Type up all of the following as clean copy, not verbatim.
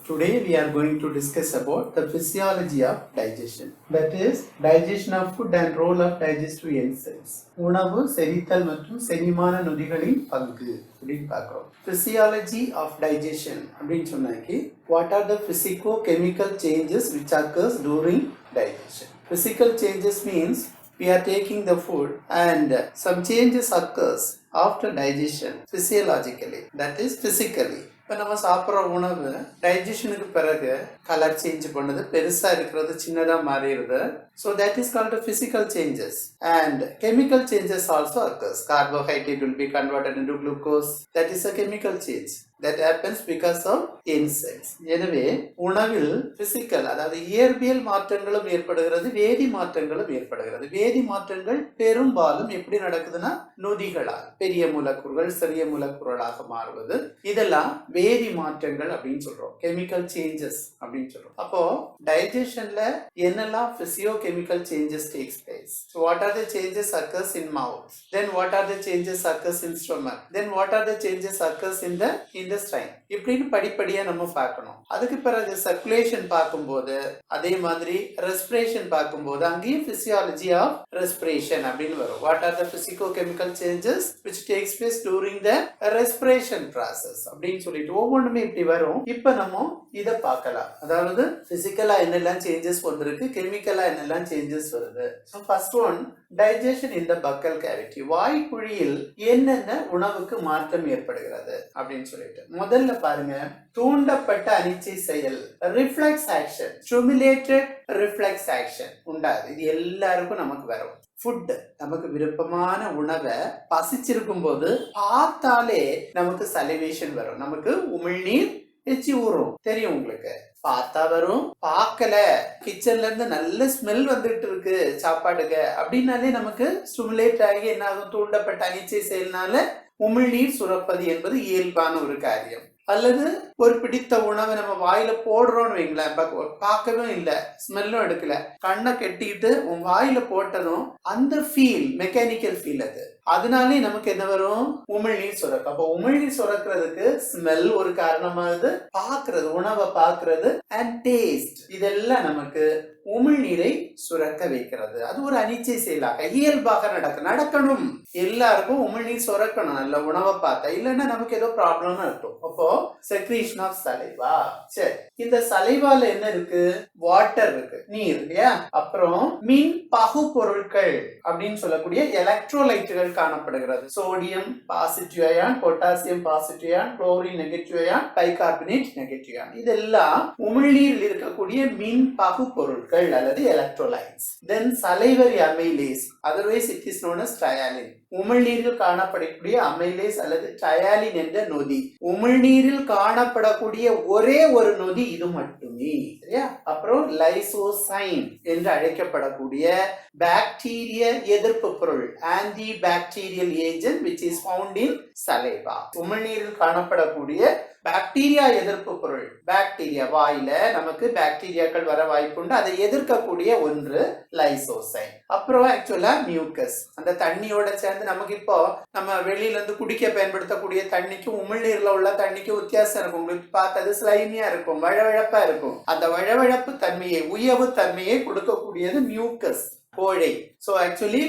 Today we are going to discuss about the physiology of digestion. That is, digestion of food and role of digestive enzymes. உணவு செரித்தல் மற்றும் செரிமான நொதிகளின் பங்கு அப்படின்னு பார்க்குறோம். Physiology of digestion அப்படின்னு சொன்னாக்கி what are the physico-chemical changes which occurs during digestion. Physical changes means we are taking the food and some changes occurs after digestion physiologically, that is physically. இப்போ நம்ம சாப்பிட்ற உணவு டைஜஷனுக்கு பிறகு கலர் சேஞ்ச் பண்ணுது, பெருசாக இருக்கிறது சின்னதாக மாறிடுது. So that is called physical changes and chemical changes also occurs. Carbohydrate will be converted into glucose. That is a chemical change that happens because of enzymes. எனவே உணவில் பிசிக்கல் அதாவது இயற்பியல் மாற்றங்களும் ஏற்படுகிறது, வேதி மாற்றங்களும் ஏற்படுகிறது. வேதி மாற்றங்கள் பெரும்பாலும் எப்படி நடக்குதுன்னா நொதிகளால் பெரிய மூலக்கூறுகள் சிறிய மூலக்கூறுகளாக மாறுவது, இதெல்லாம் வேதி மாற்றங்கள் அப்படின்னு சொல்றோம், கெமிக்கல் சேஞ்சஸ் அப்படின்னு சொல்றோம். அப்போ டைஜஷன்ல என்னெல்லாம் physio chemical changes takes place? So what are the changes occurs in mouth? Then what are the changes occurs in stomach? Then what are the changes occurs in the intestine? இப்படின்னு படிப்படியா நம்ம பார்க்கணும். அதுக்கு பிறகு சர்க்குலேஷன் பார்க்கும்போது, அதே மாதிரி respiration பார்க்கும்போது அங்கேயும் பிசியாலஜி ஆஃப் ரெஸ்பிரேஷன் அப்படின்னு வரும். What are the physico chemical changes which takes place during the respiration process அப்படின்னு சொல்லிட்டு ஒவ்வொன்றுமே இப்படி வரும். இப்ப நம்ம இதை பார்க்கலாம். அதாவது பிசிக்கலா என்னெல்லாம் சேஞ்சஸ் வந்திருக்கு, கெமிக்கலா என்னெல்லாம் சேஞ்சஸ் வருது. So first one, digestion in the buccal cavity. வாய்க்குழியில் என்னென்ன உணவுக்கு மாற்றம் ஏற்படுகிறது அப்படின்னு சொல்லிட்டு முதல்ல பாருங்க, தூண்டப்பட்ட அனிச்சை செயல் reflex action, stimulated reflex action உண்டாது. இது எல்லாருக்கும் நமக்கு வரும். ஃபுட் நமக்கு விருப்பமான உணவை பசிச்சிருக்கும் போது பார்த்தாலே நமக்கு சலிவேஷன் வரும், நமக்கு உமிழ்நீர் எச்சி ஊறும். தெரியும் உங்களுக்கு, பார்த்தா வரும், பார்க்கல கிச்சன்ல இருந்து நல்ல ஸ்மெல் வந்துட்டு இருக்கு சாப்பாடுக்கு அப்படின்னாலே நமக்கு ஸ்டிமுலேட் ஆகி என்ன ஆகும், தூண்டப்பட்ட அனிச்சை செயல்னால உமிழ்நீர் சுரப்பது என்பது இயல்பான ஒரு காரியம். அல்லது ஒரு பிடித்த உணவை நம்ம வாயில போடுறோம்னு வைங்களேன், பார்க்கவே இல்லை, ஸ்மெல்லும் எடுக்கல, கண்ணை கெட்டிக்கிட்டு உன் வாயில போட்டதும் அந்த ஃபீல் மெக்கானிக்கல் ஃபீல் அது, அதனாலே நமக்கு என்ன வரும், உமிழ்நீர் சுரக்கும். அப்போ உமிழ்நீர் சுரக்கிறதுக்கு ஸ்மெல் ஒரு காரணமாகுது, பார்க்கறது உணவை பார்க்கறது அண்ட் டேஸ்ட் இதெல்லாம் நமக்கு உமிழ்நீரை சுரக்க வைக்கிறது. அது ஒரு அனிச்சை செயலாக இயல்பாக நடக்கணும். எல்லாருக்கும் உமிழ்நீர் சுரக்கணும் நல்ல உணவை பார்த்தா, இல்லைன்னா நமக்கு ஏதோ ப்ராப்ளம் இருக்கும். அப்போ செக்ரீஷன் ஆஃப் சலைவா. சரி, இந்த சலைவால என்ன இருக்கு, வாட்டர் இருக்கு, நீர் இல்லையா, அப்புறம் மின் பகு பொருட்கள் அப்படின்னு சொல்லக்கூடிய எலக்ட்ரோலைட்டுகள் காணப்படுகிறது. Sodium positive ion, potassium positive ion, chlorine negative ion, bicarbonate negative ion, இதெல்லாம் உமிழ்நீரில் இருக்கக்கூடிய மின் பகு பொருட்கள் அல்லது electrolytes. Then salivary amylase, otherwise it is known as ptyalin. உமிழ்நீரில் காணப்படக்கூடிய அமைலேஸ் அல்லது ட்ரையாலின் என்ற நொதி, உமிழ்நீரில் காணப்படக்கூடிய ஒரே ஒரு நொதி இது மட்டுமே, சரியா? அப்புறம் லைசோசைம் என்று அழைக்கப்படக்கூடிய பாக்டீரிய எதிர்ப்பு பொருள், anti bacterial agent which is found in saliva. உமிழ்நீரில் காணப்படக்கூடிய பாக்டீரியா எதிர்ப்பு பொருள், பாக்டீரியா வாயில நமக்கு பாக்டீரியாக்கள் வர வாய்ப்புண்டு, அதை எதிர்க்கக்கூடிய ஒன்று லைசோசைம். அப்புறம் ஆக்சுவலா மியூக்கஸ், அந்த தண்ணியோட சேர்ந்து நமக்கு இப்போ நம்ம வெளியில இருந்து குடிக்க பயன்படுத்தக்கூடிய தண்ணிக்கும் உமிழ்நீர்ல உள்ள தண்ணிக்கும் வித்தியாசம் இருக்கும். உங்களுக்கு பார்த்தது ஸ்லைமியா இருக்கும், வழவழப்பா இருக்கும். அந்த வழவழப்பு தன்மையை, உயவு தன்மையை கொடுக்கக்கூடியது மியூக்கஸ், கோழை. ஸோ ஆக்சுவலி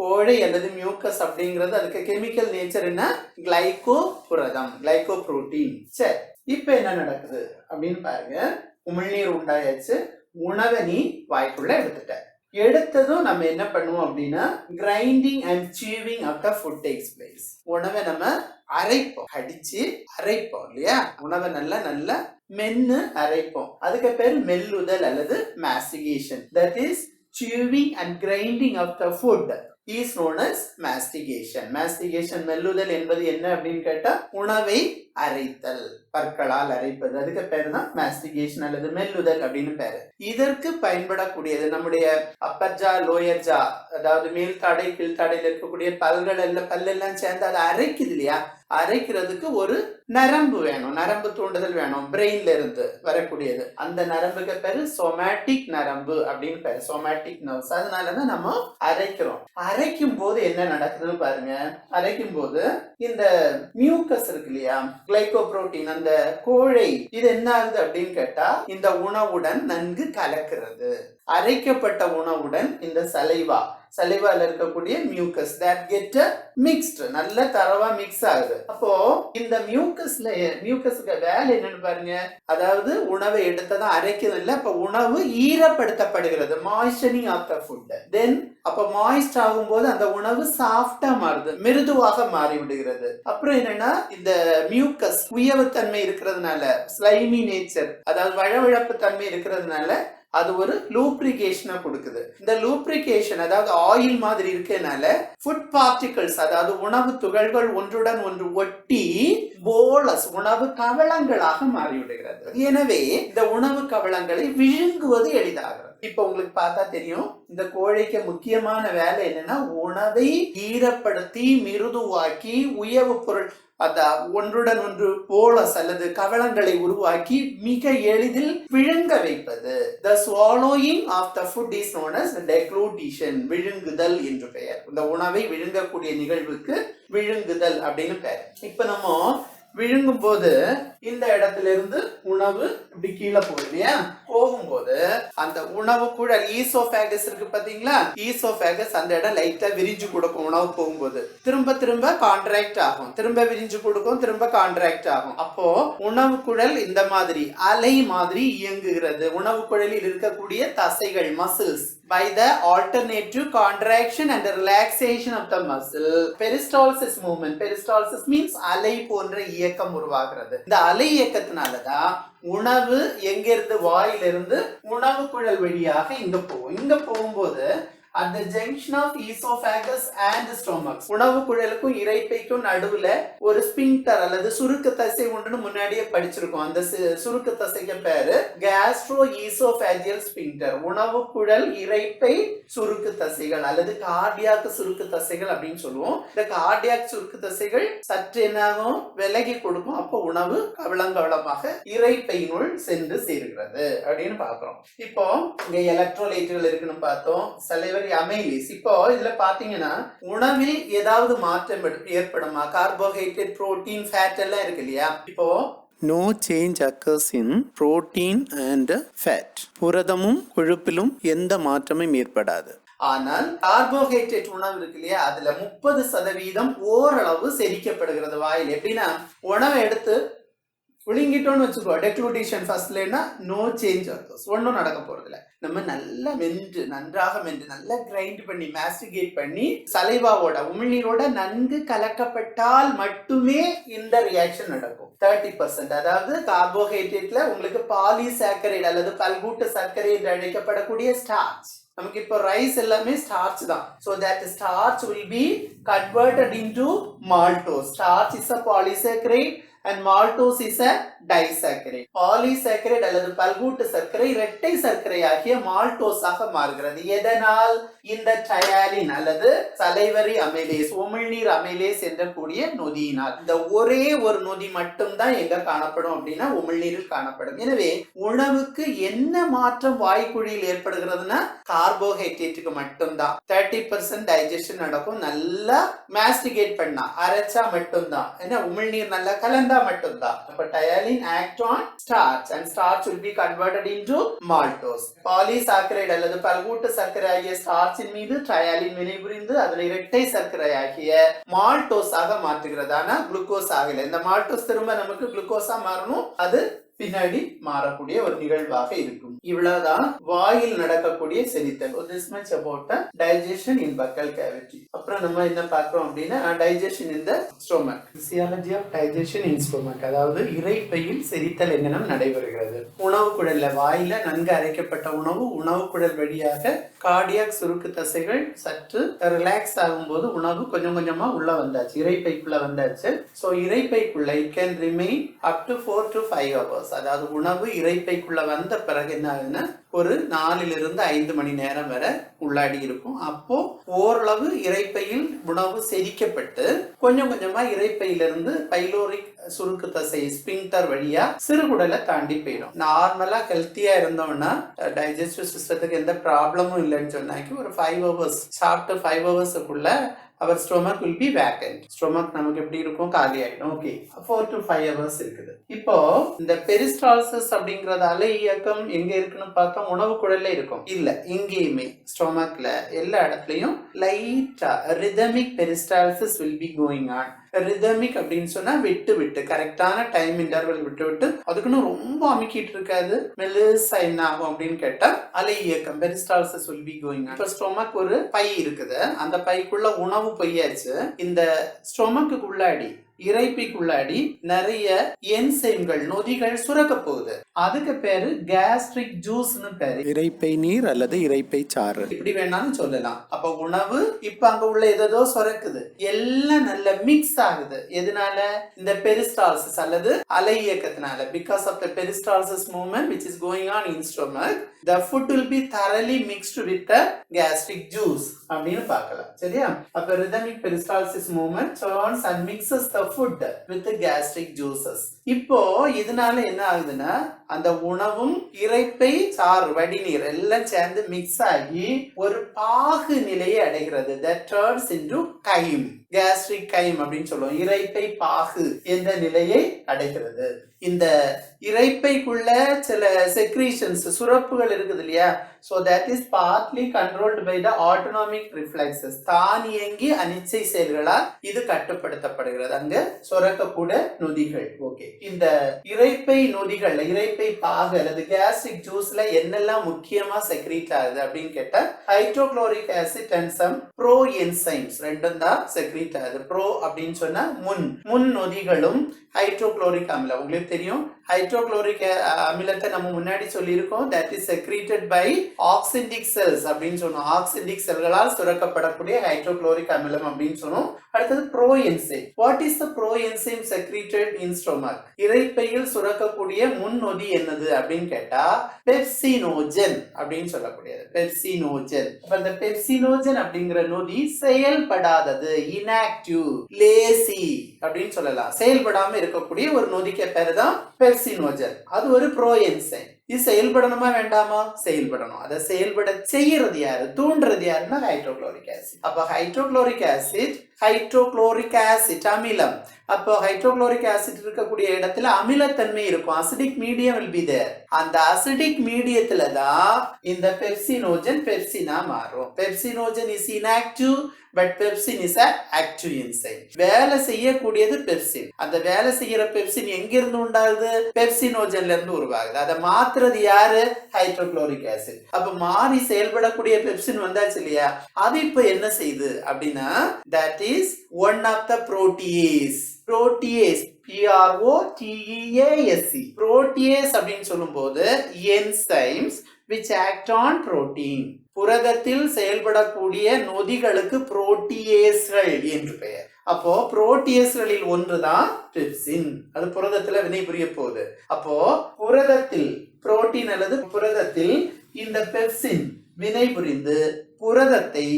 கோழை அல்லது மியூக்கஸ் அப்படிங்கிறது அதுக்கு கெமிக்கல் நேச்சர் என்ன, கிளைகோ புரதம், கிளைகோ புரோட்டீன். சரி, இப்ப என்ன நடக்குது அப்படின்னு பாருங்க. உமிழ்நீர் உண்டாயாச்சு, உணவை நீ வாய்க்குள்ள எடுத்ததும் நம்ம என்ன பண்ணுவோம் அப்படின்னா grinding and chewing of the food takes place. உணவை நம்ம அரைப்போம், அடிச்சு அரைப்போம் இல்லையா, உணவை நல்லா மென்னு அரைப்போம். அதுக்கு பேர் மெல்லுதல் அல்லது mastication. That is chewing and grinding of the food is known as mastication. Mastication மெல்லுதல் என்பது என்ன அப்படின்னு கேட்டா உணவை அரைத்தல், பற்களால் அரைப்பது, அதுக்கு பேரு தான் மாஸ்டிகேஷன் அல்லது மெல்லுதல் அப்படின்னு பேரு. இதற்கு பயன்படக்கூடியது நம்முடைய அப்பர் ஜா, லோயர் ஜா, அதாவது மேல் தாடை கீழ் தாடையில் இருக்கக்கூடிய பல்லெல்லாம் சேர்ந்து அதை அரைக்குது இல்லையா, அரைக்கிறதுக்கு ஒரு நரம்பு வேணும், நரம்பு தூண்டுதல் வேணும், பிரெயின்ல இருந்து வரக்கூடியது. அந்த நரம்புக்கு பேரு சோமேட்டிக் நரம்பு அப்படின்னு பேரு, சோமேட்டிக் நர்வ்ஸ். அதனாலதான் நம்ம அரைக்கிறோம். அரைக்கும் போது என்ன நடக்குதுன்னு பாருங்க. அரைக்கும் போது இந்த மியூக்கஸ் இருக்கு இல்லையா, கிளைகோபுரோட்டீன், அந்த கோழை, இது என்ன ஆகுது அப்படின்னு கேட்டா இந்த உணவுடன் நன்கு கலக்கிறது. அரைக்கப்பட்ட உணவுடன் இந்த சலைவால இருக்கக்கூடிய மியூக்கஸ் தட் கெட் மிக்ஸ்ட், நல்ல தரவா மிக்ஸ் ஆகுது. அப்போ இந்த மியூக்கஸ்க்கு வேலை என்னன்னு பாருங்க. அதாவது உணவை எடுத்ததான் அரைக்கிறது இல்ல, அப்ப உணவு ஈரப்படுத்தப்படுகிறது, மாய்ஸ்சரிங் ஆஃப் த ஃபுட். தென் அப்ப மாய்ஸ்ட் ஆகும்போது அந்த உணவு சாஃப்டா மாறுது, மிருதுவாக மாறி விடுகிறது. அப்புறம் என்னன்னா இந்த மியூக்கஸ் உயவுத்தன்மை இருக்கிறதுனால, ஸ்லைமி நேச்சர், அதாவது வழவழப்பு தன்மை இருக்கிறதுனால அது ஒரு லூப்ரிகேஷனை கொடுக்குது. இந்த லூப்ரிகேஷன் அதாவது ஆயில் மாதிரி இருக்கனால ஃபுட் பார்ட்டிகல்ஸ், அதாவது உணவு துகள்கள் ஒன்றுடன் ஒன்று ஒட்டி போலஸ், உணவு கவளங்களாக மாறிவிடுகிறது. எனவே இந்த உணவு கவளங்களை விழுங்குவது எளிதாகிறது. இப்ப உங்களுக்கு பார்த்தா தெரியும், இந்த கோழைக்கு முக்கியமான வேலை என்னன்னா உணவை ஈரப்படுத்தி மிருதுவாக்கி உயவு பொருள் ஒன்றுடன் ஒன்று போலஸ் அல்லது கவளங்களை உருவாக்கி மிக எளிதில் விழுங்க வைப்பது. The swallowing of the food is known as deglutition, விழுங்குதல் என்று பெயர். இந்த உணவை விழுங்கக்கூடிய நிகழ்வுக்கு விழுங்குதல் அப்படின்னு பெயர். இப்ப நம்ம விழுங்கும் போது இந்த இடத்துல இருந்து உணவு இப்படி கீழே போகுது இல்லையா, போகும்போது அந்த உணவு கூட ஈசோபேகஸ் இருக்கு பாத்தீங்களா, ஈசோபேகஸ் அந்த இடம் லைட்டா விரிஞ்சு கொடுக்கும். உணவு போகும்போது திரும்ப திரும்ப கான்ட்ராக்ட் ஆகும், திரும்ப விரிஞ்சு கொடுக்கும், திரும்ப கான்ட்ராக்ட் ஆகும். அப்போ உணவு குழல் இந்த மாதிரி அலை மாதிரி இயங்குகிறது. உணவு குழலில் இருக்கக்கூடிய தசைகள், muscles, by the alternative contraction and the relaxation of the muscle, peristalsis movement. Peristalsis means அலை போன்ற இயக்கம் உருவாகிறது. இந்த அலை இயக்கத்தினாலதான் உணவு எங்கிருந்து வாயிலிருந்து உணவு குழல் வழியாக இங்க போகும். இங்க போகும்போது at the junction of esophagus and stomach, உணவு குழலுக்கும் இரைப்பைக்கும் நடுவுல ஒரு ஸ்பிங்டர் அல்லது சுருக்கு தசை ஒன்று முன்னாடியே படிச்சிருக்கோம். அந்த சுருக்கு தசைக்கு பேரு கேஸ்ட்ரோ ஈசோபேஜியல் ஸ்பிங்டர். உணவு குழல் இரைப்பை சுருக்கு தசைகள் அல்லது கார்டியாக் சுருக்கு தசைகள் அப்படின்னு சொல்லுவோம். இந்த கார்டியாக் சுருக்கு தசைகள் சற்று என்னாகும், விலகி கொடுக்கும். அப்போ உணவு கவளங்கவளமாக இரைப்பையினுள் சென்று சேருகிறது அப்படின்னு பாக்குறோம். இப்போ இங்க எலக்ட்ரோலைட்டுகள் இருக்குன்னு பார்த்தோம், சலைவர் அமைலேஸ். இப்போ இதுல பாத்தீங்கன்னா உணவில் ஏதாவது மாற்றம் ஏற்படுமா? கார்போஹைட்ரேட், புரோட்டீன், ஃபேட் எல்லாம் இருக்கு இல்லையா. இப்போ no change occurs in protein and fat. புரதமும் கொழுப்பிலும் எந்த மாற்றமும் ஏற்படாது. ஆனால் கார்போஹைட்ரேட் உணவு இருக்கு இல்லையா, அதுல 30% ஓரளவு செரிக்கப்படுகிறது வாயில். எப்படின்னா உணவை எடுத்து விழுங்கிட்டோன்னு வச்சுக்கோ, டெக்ளூட்டேஷன் ஃபர்ஸ்ட்லன்னா நோ சேஞ்ச் ஆகும், ஒன்றும் நடக்க போறது இல்லை. நம்ம நல்லா நன்றாக மென்று நல்லா கிரைண்ட் பண்ணி மாஸ்டிகேட் பண்ணி சலைவாவோட உமிழ்நீரோட நன்கு கலக்கப்பட்டால் மட்டுமே இந்த ரியாக்ஷன் நடக்கும். 30%, அதாவது கார்போஹைட்ரேட்ல உங்களுக்கு பாலிசாக்கரைடு அல்லது பல்கூட்டு சர்க்கரை என்று அழைக்கப்படக்கூடிய ஸ்டார்ச். நமக்கு இப்போ ரைஸ் எல்லாமே ஸ்டார்ச் தான். So that starch will be converted into maltose. Starch is a polysaccharide and maltose is a disaccharide. Polysaccharide அல்லது பல்கூட்டு சர்க்கரை இரட்டை சர்க்கரை ஆகிய மால்டோஸாக மாறுகிறது. எதனால்? இந்த டயாலின் அல்லது சலைவரி அமைலேஸ், உமிழ்நீர் அமைலேஸ் என்ற கூடிய நொதியினால். இந்த ஒரே ஒரு நொதி மட்டும் தான் எங்க காணப்படும் அப்படின்னா உமிழ்நீரில் காணப்படும். எனவே உணவுக்கு என்ன மாற்றம் வாய்க்குழியில் ஏற்படுகிறதுனா கார்போஹைட்ரேட்டுக்கு மட்டும்தான். 30% டைஜஷன் நடக்கும், நல்லா மாஸ்டிகேட் பண்ணா, அரைச்சா மட்டும்தான். ஏன்னா உமிழ்நீர் நல்லா கலந்தா மட்டும்தான். அப்ப டயாலின் act on starch and starch will be converted into maltose. Polysaccharide அல்லது பல்கூட்டு சர்க்கரை ஆகிய ஸ்டார்ச்சின் மீது டயாலின் வினைபுரிந்து அதில் இரட்டை சர்க்கரை ஆகிய மால்டோஸ் ஆக மாற்றுகிறது. ஆனா குளுக்கோஸ் ஆகல. இந்த மால்டோஸ் திரும்ப நமக்கு குளுக்கோஸா மாறணும், அது பின்னாடி மாறக்கூடிய ஒரு நிகழ்வாக இருக்கும். இவ்வளவுதான் வாயில் நடக்கக்கூடிய செரித்தல். This much about the digestion in buccal cavity. அப்புறம் நம்ம என்ன பார்க்கிறோம் அப்படின்னா digestion in the stomach. Physiology of digestion in stomach, அதாவது இரைப்பையில் செரித்தல் எங்கனம் நடைபெறுகிறது. உணவு குழல்ல வாயில நன்கு அரைக்கப்பட்ட உணவு குழல் வழியாக கார்டியாக் சுருக்கு தசைகள் சற்று ரிலாக்ஸ் ஆகும்போது உணவு கொஞ்சம் கொஞ்சமா உள்ள வந்தாச்சு, இரைப்பைக்குள்ள வந்தாச்சு. சோ இரைப்பைக்குள்ள it can remain up to 4 to 5 hours. அதாவது உணவு இரைப்பைக்குள்ள வந்த பிறகு என்ன ஆகுதுன்னா ஒரு 4-5 மணி நேரம் வரை உள்ளாடி இருக்கும். அப்போ ஓரளவு இரைப்பையில் உணவு செரிக்கப்பட்டு கொஞ்சம் கொஞ்சமா இரைப்பையிலிருந்து பைலோரிக் சுருக்கு தசை ஸ்பிங்டர் வழியா சிறுகுடலை தாண்டி போயிடும். நார்மலா ஹெல்த்தியா இருந்தோம்னா டைஜஸ்டிவ் சிஸ்டத்துக்கு எந்த ப்ராப்ளமும் இல்லைன்னு சொன்னாக்கி ஒரு 5 hours சாப்பிட்டு 5 hours our stomach will be vacant. Stomach நமக்கு எப்படி இருக்கும், காலி ஆயிடும். ஓகே, 4 to 5 hours இருக்குது. இப்போ இந்த பெரிஸ்டால்சிஸ் அப்படிங்கறது அலை இயக்கம் எங்க இருக்குன்னு பார்த்தா உணவு குழல்ல இருக்கும் இல்ல, இங்கேயுமே ஸ்டொமக்ல எல்லா இடத்துலயும் லைட்டா rhythmic peristalsis will be going on. Rhythmic அப்படின்னு சொன்னா விட்டு விட்டு கரெக்டான டைம் இன்டர்வல் விட்டு விட்டு அதுக்குன்னு ரொம்ப அமுக்கிட்டு இருக்காது, மெலிசா என்ன ஆகும் அப்படின்னு கேட்டா அலை இயக்கம் peristalsis will be going on. இப்போ ஸ்டொமக் ஒரு பை இருக்குது, அந்த பைக்குள்ள உணவு பொய்யாச்சு. இந்த ஸ்டொமக்கு உள்ளாடி இரைப்பைக்குள்ளாடி நிறைய என்சைம்கள் நொதிகள் சுரக்க போகுது. அதுக்கு பேரு கேஸ்ட்ரிக் ஜூஸ்னு பேரு, இரைப்பை நீர் அல்லது இரைப்பை சாறு இப்படி வேணாலும் சொல்லலாம். அப்ப உணவு இப்ப அங்க உள்ள ஏதோ சுரக்குது, எல்லாம் நல்ல மிக்ஸ் ஆகுது. எதனால? இந்த பெரிஸ்டால்சிஸ் அல்லது அலை இயக்கத்தினால. Because of the peristalsis movement which is going on in stomach, the food will be thoroughly mixed with the gastric juice அப்படின்னு பார்க்கலாம். சரியா? அப்ப rhythmic peristalsis movement turns and mixes the food with the gastric juices. இப்போ இதனால என்ன ஆகுதுன்னா அந்த உணவும் இரைப்பை சாறு வடிநீர் எல்லாம் சேர்ந்து மிக்ஸ் ஆகி ஒரு பாகு நிலையை அடைகிறது. that turns into chyme, gastric chyme அப்படின்னு சொல்லுவோம். இரைப்பை பாகு என்ற நிலையை அடைகிறது. இந்த இரைப்பைக்குள்ள சில செக்ரீஷன்ஸ் சுரப்புகள் இருக்குது இல்லையா, so that is partly controlled by the autonomic reflexes. தானியங்கி அனிச்சை செயல்களால் இது கட்டுப்படுத்தப்படுகிறது. அங்க சுரக்கக்கூடிய நொதிகள். ஓகே, இந்த இரைப்பை நொதிகள் இரைப்பை பாகு அல்லது கேஸ்ட்ரிக் ஜூஸ்ல என்னெல்லாம் முக்கியமா செக்ரீட் ஆகுது அப்படின்னு கேட்டா hydrochloric acid and some proenzymes ரெண்டும் தான் செக்ரீட் ஆகுது. ப்ரோ அப்படின்னு சொன்னா முன் நொதிகளும் ஹைட்ரோகுளோரிக் அமிலம். உங்களுக்கு தெரியும் ஹைட்ரோகுளோரிக் அமிலத்தை நம்ம முன்னாடி சொல்லியிருக்கோம், that is secreted by oxyntic cells அப்படின்னு சொன்னோம். ஆக்சிண்டிக் செல்களால் சுரக்கப்படக்கூடிய ஹைட்ரோகுளோரிக் அமிலம் அப்படின்னு சொன்னோம். அடுத்தது proenzyme. What is the proenzyme secreted in stomach? இரைப்பையில் சுரக்கக்கூடிய முன்னொதி என்னது அப்படின்னு கேட்டா பெப்சினோஜன் அப்படின்னு சொல்லக்கூடியது. பெப்சினோஜன். அப்ப இந்த பெப்சினோஜன் அப்படிங்கிற நொதி செயல்படாதது, இன்ஆக்டிவ், லேசி அப்படின்னு சொல்லலாம். செயல்படாம இருக்கக்கூடிய ஒரு நொதிக்கு பேரு தான் பெப்சினோஜன். அது ஒரு ப்ரோ என்சைம். இது செயல்படணுமா வேண்டாமா? செயல்படணும். அதை செயல்பட செய்யறது யாரு, தூண்டுறது யாருன்னா ஹைட்ரோகுளோரிக் ஆசிட். அப்ப ஹைட்ரோகுளோரிக் ஆசிட் அமிலம். அப்போ ஹைட்ரோகுளோரிக் ஆசிட் இருக்கக்கூடிய இடத்துல அமிலத்தன்மை இருக்கும். Acidic medium will be there. அந்த அசிடிக் மீடியத்துல தான் இந்த பெப்சினோஜன் பெப்சினா மாறும். Pepsinogen is inactive but pepsin is an active enzyme. வேலை செய்யக்கூடியது பெப்சின். அந்த வேலை செய்யற பெப்சின் எங்க இருந்து உண்டாகுது? பெப்சினோஜன்ல இருந்து உருவாகுது. அதை மாத்துறது யாரு? Hydrochloric acid. அப்ப மாறி செயல்படக்கூடிய பெப்சின் வந்தாச்சு இல்லையா, அது இப்ப என்ன செய்யுது அப்படின்னா that is one of the protease. Protease, PROTEASE. Protease அப்படின்னு சொல்லும்போது enzymes which act on protein. புரதத்தில் செயல்படக்கூடிய நொதிகளுக்கு புரோட்டியேஸ்கள் என்று பெயர். அப்போ புரோட்டியேஸ்களில் ஒன்றுதான் பெப்சின். அது புரதத்துல வினைபுரிய போகுது. அப்போ புரதத்தில் புரோட்டீன் அல்லது புரதத்தில் இந்த பெப்சின் வினைபுரிந்து புரதத்தை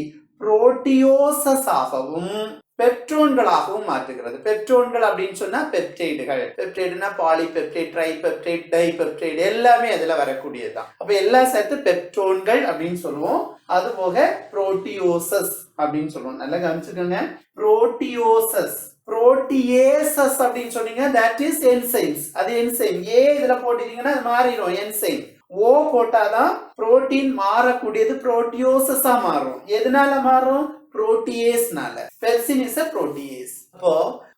புரோட்டியோசஸ் ஆகவும் பெப்டோன்களாகவும் மாற்றுகிறது. பெப்டோன்கள் அப்படின்னு சொன்னா பெப்டைடுகள். பெப்டைடுனா பாலிபெப்டைட், ட்ரைபெப்டைட், டைபெப்டைட் எல்லாமே அதுல வரக்கூடியதுதான். அப்ப எல்லாம் சேர்த்து பெப்டோன்கள் அப்படின்னு சொல்லுவோம். அது போக புரோட்டியோசஸ் அப்படின்னு சொல்லுவோம். நல்லா கவனிச்சுக்கோங்க. புரோட்டியோசஸ், புரோட்டியேசஸ் அப்படின்னு சொன்னீங்க, that is enzymes. அது என்சைம். இதுல போட்டீங்கன்னா அது மாறிடும் என்சைம். ஓ போட்டாதான் புரோட்டீன் மாறக்கூடியது புரோட்டியோசஸா மாறும். எதனால மாறும்? புரோட்டியேஸ்னால. Pepsin is a protease. அப்போ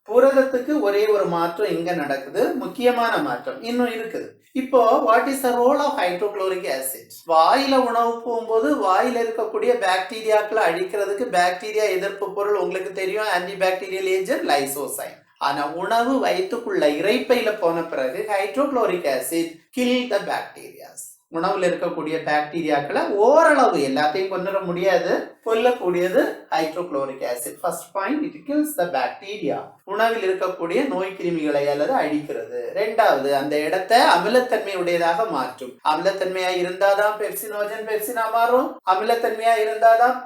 புரதத்துக்கு ஒரே ஒரு மாற்றம் இங்க நடக்குது, முக்கியமான மாற்றம் இன்னும் இருக்குது. இப்போ what is the role of hydrochloric acid? வாயில உணவு போகும்போது வாயில இருக்கக்கூடிய பாக்டீரியாக்களை அழிக்கிறதுக்கு பாக்டீரியா எதிர்ப்பு பொருள் உங்களுக்கு தெரியும், ஆன்டி பாக்டீரியல் ஏஜென்ட் லைசோசைம். ஆனா உணவு வயிற்றுக்குள்ள இரைப்பையில போன பிறகு hydrochloric acid kill the bacterias. உணவுல இருக்கக்கூடிய பாக்டீரியாக்களை ஓரளவு, எல்லாத்தையும் கொண்டுட முடியாது, கொல்லக்கூடியது hydrochloric acid. First point, it kills the bacteria. உணவில் இருக்கக்கூடிய நோய் கிருமிகளை அல்லது அழிக்கிறது. ரெண்டாவது, அந்த இடத்தை அமிலத்தன்மை உடையதாக மாற்றும். அமிலத்தன்மையா இருந்தாதான் பெப்சினோஜன் பெப்சினா மாறும். அமிலத்தன்மையா இருந்தாதான்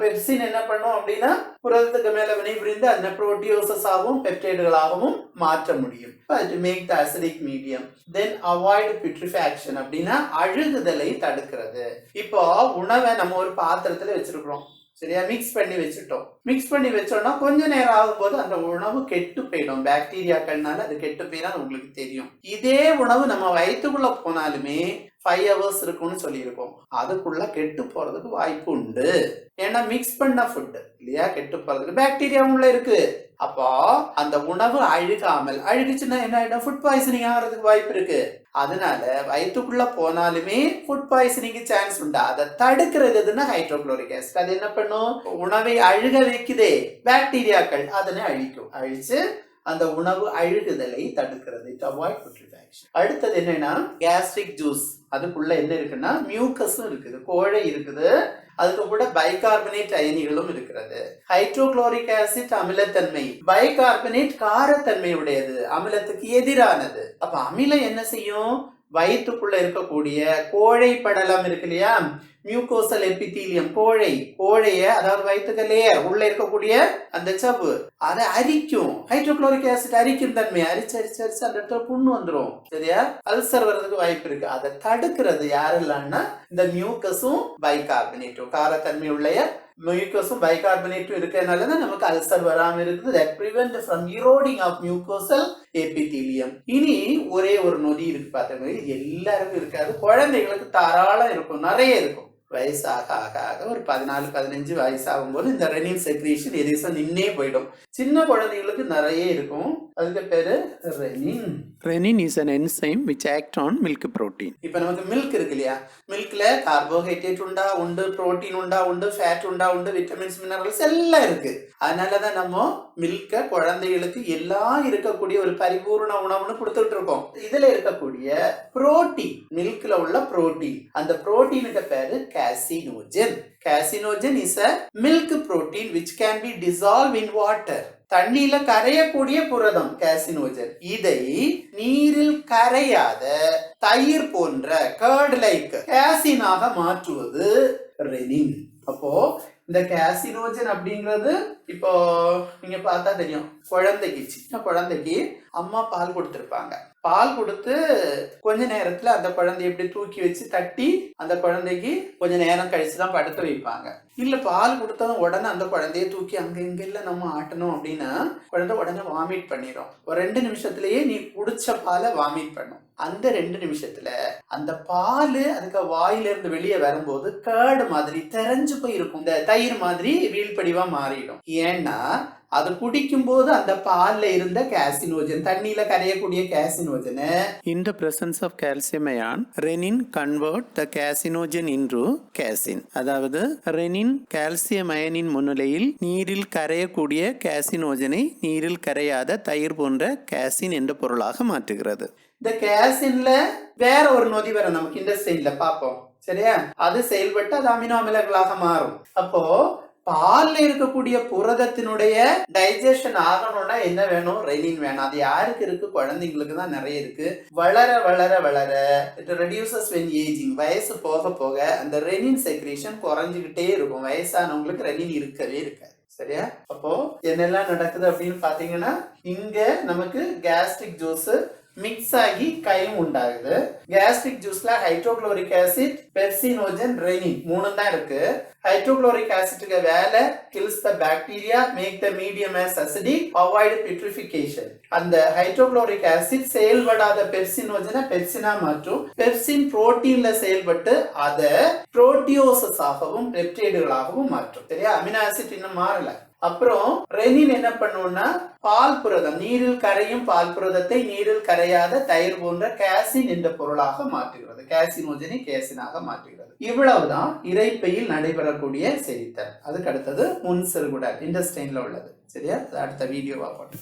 பெப்சின் என்ன பண்ணும் அப்படின்னா புரதத்துக்கு மேல வினைபுரிந்து அந்த புரோட்டியோசஸ் ஆகவும் பெப்டைடுகளாகவும் மாற்ற முடியும். to make the acidic medium. Then avoid putrefaction அப்படின்னா அழுகுதலை தடுக்கிறது. இப்போ உணவை நம்ம ஒரு பாத்திரத்துல வச்சிருக்கிறோம், சரியா, மிக்ஸ் பண்ணி வச்சுட்டோம். மிக்ஸ் பண்ணி வச்சோம்னா கொஞ்ச நேரம் ஆகும்போது அந்த உணவு கெட்டு போயிடும். பாக்டீரியாக்கள்னால அது கெட்டு போயிடும், உங்களுக்கு தெரியும். இதே உணவு நம்ம வயிற்றுக்குள்ள போனாலுமே 5 hours இருக்கும்னு சொல்லியிருக்கோம். அதுக்குள்ள கெட்டு போறதுக்கு வாய்ப்பு உண்டு. ஏன்னா மிக்ஸ் பண்ண ஃபுட் இல்லையா, கெட்டு போறதுக்கு பாக்டீரியா உள்ள இருக்கு. அப்போ அந்த உணவு அழுகுச்சுன்னா என்ன ஆயிடும், ஃபுட் பாய்சனிங் ஆகிறதுக்கு வாய்ப்பு இருக்கு. அதனால வயிற்றுக்குள்ள போனாலுமே ஃபுட் பாய்சனிங்க்கு சான்ஸ் உண்டு. அதை தடுக்கிறது எதுன்னா ஹைட்ரோகுளோரிக் ஆசிட். அது என்ன பண்ணும், உணவை அழுக வைக்குதே பாக்டீரியாக்கள், அதனை அழிச்சு அந்த உணவு அழுகுதலை தடுக்கிறது. அடுத்தது என்னன்னா கேஸ்ட்ரிக் ஜூஸ். அதுக்குள்ள என்ன இருக்குன்னா மியூக்கஸும் இருக்குது, கோழை இருக்குது, அதுக்கு கூட பைகார்பனேட் அயனிகளும் இருக்கிறது. ஹைட்ரோகுளோரிக் ஆசிட் அமிலத்தன்மை, பைகார்பனேட் காரத்தன்மை உடையது, அமிலத்துக்கு எதிரானது. அப்ப அமிலம் என்ன செய்யும், வயிற்றுக்குள்ள இருக்கக்கூடிய கோழை படலம் இருக்கு இல்லையா, மியூகோசல் எபிதீலியம், கோழைய அதாவது வயிற்றுக்கு லேயர் உள்ள இருக்கக்கூடிய அந்த சவ்வு அதை அரிக்கும். ஹைட்ரோகுளோரிக் ஆசிட் அரிக்கும் தன்மை, அரிச்சு அந்த இடத்துல புண்ணு வந்துடும், சரியா, அல்சர் வர்றதுக்கு வாய்ப்பு இருக்கு. அதை தடுக்கிறது யாரெல்லாம்னா இந்த மியூக்கஸும் பைகார்பனேட்டும், காரத்தன்மை உள்ள மியூக்கஸும் பைகார்பனேட்டும் இருக்கிறதுனாலதான் நமக்கு அல்சர் வராம இருக்குது. that prevent from eroding of mucosal epithelium. இனி ஒரே ஒரு நொதி இருக்கு பாத்தீங்கன்னா, எல்லாருக்கும் இருக்காது, குழந்தைகளுக்கு தாராளம் இருக்கும், நிறைய இருக்கும். வயசாக ஆக ஆக ஒரு 14-15 வயசாகும் போது இந்த ரெனின் செக்ரீஷன் எதிர்சம் நின்னே போயிடும். சின்ன குழந்தைகளுக்கு நிறைய இருக்கும். அதுக்கு பேரு renin. Renin is an enzyme which act on milk protein. இப்போ நமக்கு மில்க் இருக்கு இல்லையா, மில்க்ல கார்போஹைட்ரேட் உண்டு, புரோட்டீன் உண்டு, ஃபேட் உண்டு, விட்டமின்ஸ், மினரல்ஸ் எல்லாம் இருக்கு. அதனாலதான் நம்ம மில்க குழந்தைகளுக்கு எல்லாம் இருக்கக்கூடிய ஒரு பரிபூர்ண உணவுன்னு கொடுத்துட்டு இருக்கோம். இதுல இருக்கக்கூடிய புரோட்டீன், மில்க்ல உள்ள புரோட்டீன், அந்த புரோட்டீனுக்கு பேரு கேசினோஜன். Casinogen is a milk protein which can be dissolved in water. தண்ணியில கரையக்கூடிய புரதம் கேசினோஜன். இதை நீரில் கரையாத தயிர் போன்ற கர்ட் லைக் கேசினாக மாற்றுவது ரெனின். அப்போ இந்த கேசினோஜன் அப்படிங்கிறது இப்போ நீங்க பார்த்தா தெரியும், சின்ன குழந்தைக்கு அம்மா பால் கொடுத்திருப்பாங்க. பால் கொடுத்து கொஞ்ச நேரத்துல அந்த குழந்தைய எப்படி தூக்கி வச்சு தட்டி அந்த குழந்தைக்கு கொஞ்ச நேரம் கழிச்சுதான் படுத்து வைப்பாங்க. இல்ல பால் கொடுத்ததும் உடனே அந்த குழந்தைய தூக்கி அங்க இங்க இல்ல நம்ம ஆட்டணும் அப்படின்னா குழந்தை உடனே வாமிட் பண்ணிடும். ஒரு 2 நிமிஷத்துலயே நீ குடிச்ச பாலை வாமிட் பண்ணும். அந்த 2 நிமிஷத்துல அந்த பால் அதுக்கு வாயில இருந்து வெளியே வரும்போது கர்டு மாதிரி தெரிஞ்சு போயிருக்கும், இந்த தயிர் மாதிரி வீழ்படிவா மாறிடும். ஏன்னா அது குடிக்கும் போது அந்த பால்ல இருந்த கேசினோஜன், தண்ணியில கரையக்கூடிய கேசினோஜனை, in the presence of calcium ion, renin convert the carcinogen into casein. அதாவது ரெனின் கால்சியம் அயனின் முன்னிலையில் நீரில் கரையக்கூடிய கேசினோஜனை நீரில் கரையாத தயிர் போன்ற கேசின் என்ற பொருளாக மாற்றுகிறது. இந்த கேசின்ல வேற ஒரு நொதி வர நமக்கு இந்த ஸ்டைல்ல பார்ப்போம், சரியா, அது செயல்பட்டு அது அமினோ அமிலங்களாக மாறும். அப்போ பால்ல இருக்கக்கூடிய புரதத்தினுடைய டைஜஷன் ஆகணும்னா என்ன வேணும், ரெனின் வேணும். அது யாருக்கு இருக்கு, குழந்தைங்களுக்கு தான் நிறைய இருக்கு. வளர வளர வளர இட் ரெடியூசஸ் when aging, வயசு போக போக அந்த ரெனின் செக்ரீஷன் குறைஞ்சுக்கிட்டே இருக்கும். வயசானவங்களுக்கு ரெனின் இருக்கவே இருக்காது, சரியா. அப்போ என்னெல்லாம் நடக்குது அப்படின்னு பாத்தீங்கன்னா, இங்க நமக்கு கேஸ்ட்ரிக் ஜூஸ் மிக்ஸ் ஆகி கையும் உண்டாகுது. கேஸ்ட்ரிக் ஜூஸ்ல ஹைட்ரோகுளோரிக் ஆசிட், பெப்சினோஜன், ரெனின் 3 தான் இருக்கு. ஹைட்ரோகுளோரிக் ஆசிட்டுக்கு வேலை kills the bacteria, make the medium as acidic, avoid putrefaction. அந்த ஹைட்ரோகுளோரிக் ஆசிட் செயல்படாத பெப்சினோஜனை பெப்சினா மாற்றும். பெப்சின் புரோட்டீன்ல செயல்பட்டு அதை புரோட்டியோசஸ் ஆகவும் பெப்டைடுகளாகவும் மாற்றும், சரியா. அமினோ ஆசிட் இன்னும் மாறல. அப்புறம் ரெனின் என்ன பண்ணுவோம்னா பால் புரதம், நீரில் கரையும் பால் புரதத்தை நீரில் கரையாத தயிர் போன்ற கேசின் என்ற பொருளாக மாற்றுகிறது. கேசினோஜனை கேசினாக மாற்றுகிறது. இவ்வளவுதான் இரைப்பையில் நடைபெறக்கூடிய செரித்தல். அதுக்கு அடுத்தது முன் சிறுகுடல் இன்டெஸ்டைன்ல உள்ளது, சரியா. அடுத்த வீடியோவா போட்டு